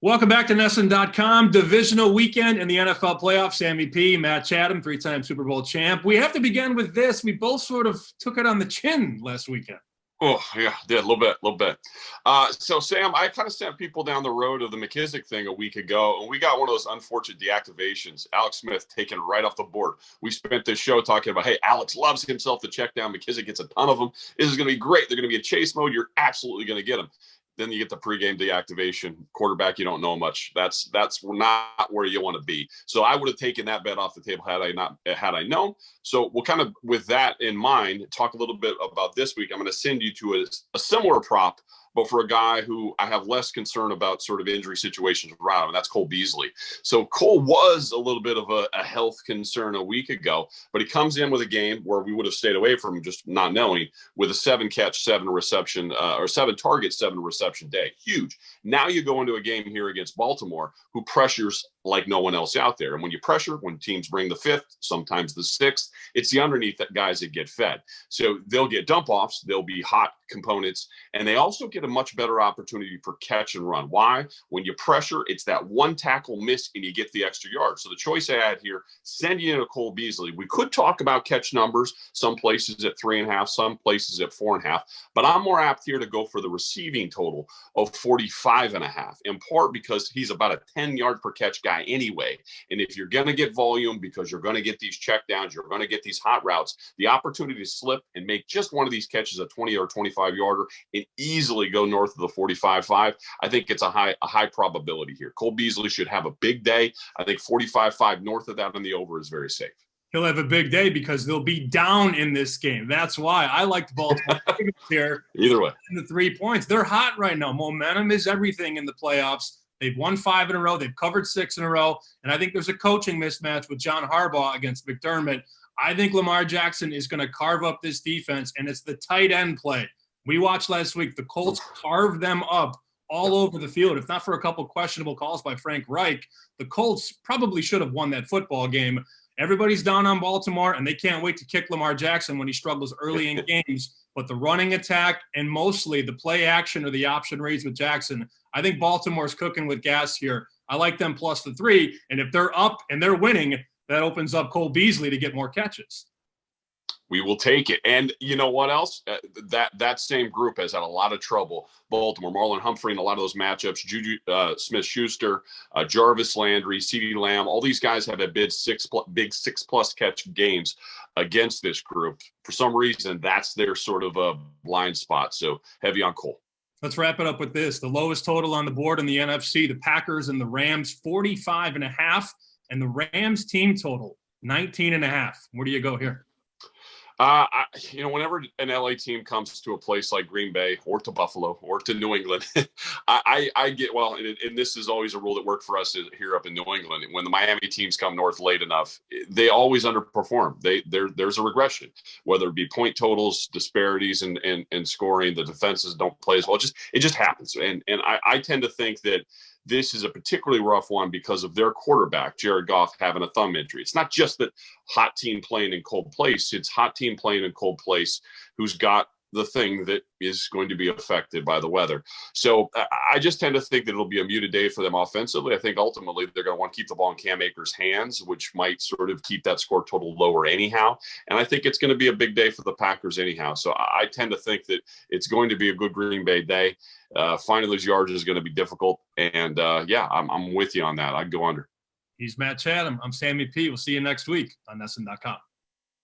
Welcome back to NESN.com. Divisional weekend in the NFL playoffs. Sammy P, Matt Chatham, three-time Super Bowl champ. We have to begin with this. We both sort of took it on the chin last weekend. Oh, yeah, did a little bit. So, Sam, I kind of sent people down the road of the McKissick thing a week ago, and we got one of those unfortunate deactivations. Alex Smith taken right off the board. We spent this show talking about, hey, Alex loves himself to check down. McKissick gets a ton of them. This is going to be great. They're going to be in chase mode. You're absolutely going to get them. Then you get the pregame deactivation. Quarterback, you don't know much. That's not where you want to be. So I would have taken that bet off the table had I known. So we'll kind of, with that in mind, talk a little bit about this week. I'm going to send you to a similar prop, but for a guy who I have less concern about sort of injury situations around him, and that's Cole Beasley. So Cole was a little bit of a health concern a week ago, but he comes in with a game where we would have stayed away from him just not knowing, with a 7-catch, 7-reception, or 7-target, 7-reception day. Huge. Now you go into a game here against Baltimore, who pressures like no one else out there. And when you pressure, when teams bring the 5th, sometimes the 6th, it's the underneath that guys that get fed. So they'll get dump offs, they'll be hot components, and they also get a much better opportunity for catch and run. Why? When you pressure, it's that one tackle miss and you get the extra yard. So the choice I had here, send you in a Cole Beasley. We could talk about catch numbers, some places at 3.5, some places at 4.5, but I'm more apt here to go for the receiving total of 45.5, in part because he's about a 10-yard per catch guy anyway. And if you're going to get volume, because you're going to get these checkdowns, you're going to get these hot routes, the opportunity to slip and make just one of these catches a 20 or 25-yarder and easily go north of the 45.5, I think it's a high probability here. Cole Beasley should have a big day. I think 45.5 north of that on the over is very safe. He'll have a big day because they'll be down in this game. That's why I like the Baltimore here. Either way. The 3 points. They're hot right now. Momentum is everything in the playoffs. They've won 5 in a row. They've covered 6 in a row. And I think there's a coaching mismatch with John Harbaugh against McDermott. I think Lamar Jackson is going to carve up this defense, and it's the tight end play. We watched last week. The Colts carved them up all over the field. If not for a couple questionable calls by Frank Reich, the Colts probably should have won that football game. Everybody's down on Baltimore, and they can't wait to kick Lamar Jackson when he struggles early in games. But the running attack and mostly the play action or the option reads with Jackson, I think Baltimore's cooking with gas here. I like them plus the 3. And if they're up and they're winning, that opens up Cole Beasley to get more catches. We will take it. And you know what else? That same group has had a lot of trouble. Baltimore, Marlon Humphrey in a lot of those matchups, Juju Smith-Schuster, Jarvis Landry, CeeDee Lamb, all these guys have had big 6+ catch games against this group. For some reason, that's their sort of a blind spot. So heavy on Cole. Let's wrap it up with this. The lowest total on the board in the NFC, the Packers and the Rams, 45.5, and the Rams team total, 19.5. Where do you go here? Whenever an LA team comes to a place like Green Bay or to Buffalo or to New England, I get, well, and this is always a rule that worked for us here up in New England. When the Miami teams come north late enough, they always underperform. There's a regression, whether it be point totals, disparities, and scoring. The defenses don't play as well. It just happens. And I tend to think that this is a particularly rough one because of their quarterback, Jared Goff, having a thumb injury. It's not just that hot team playing in cold place. It's hot team playing in cold place who's got the thing that is going to be affected by the weather. So I just tend to think that it'll be a muted day for them offensively. I think ultimately they're going to want to keep the ball in Cam Akers' hands, which might sort of keep that score total lower anyhow. And I think it's going to be a big day for the Packers anyhow. So I tend to think that it's going to be a good Green Bay day. Finding those yards is going to be difficult. And I'm with you on that. I'd go under. He's Matt Chatham. I'm Sammy P. We'll see you next week on NESN.com.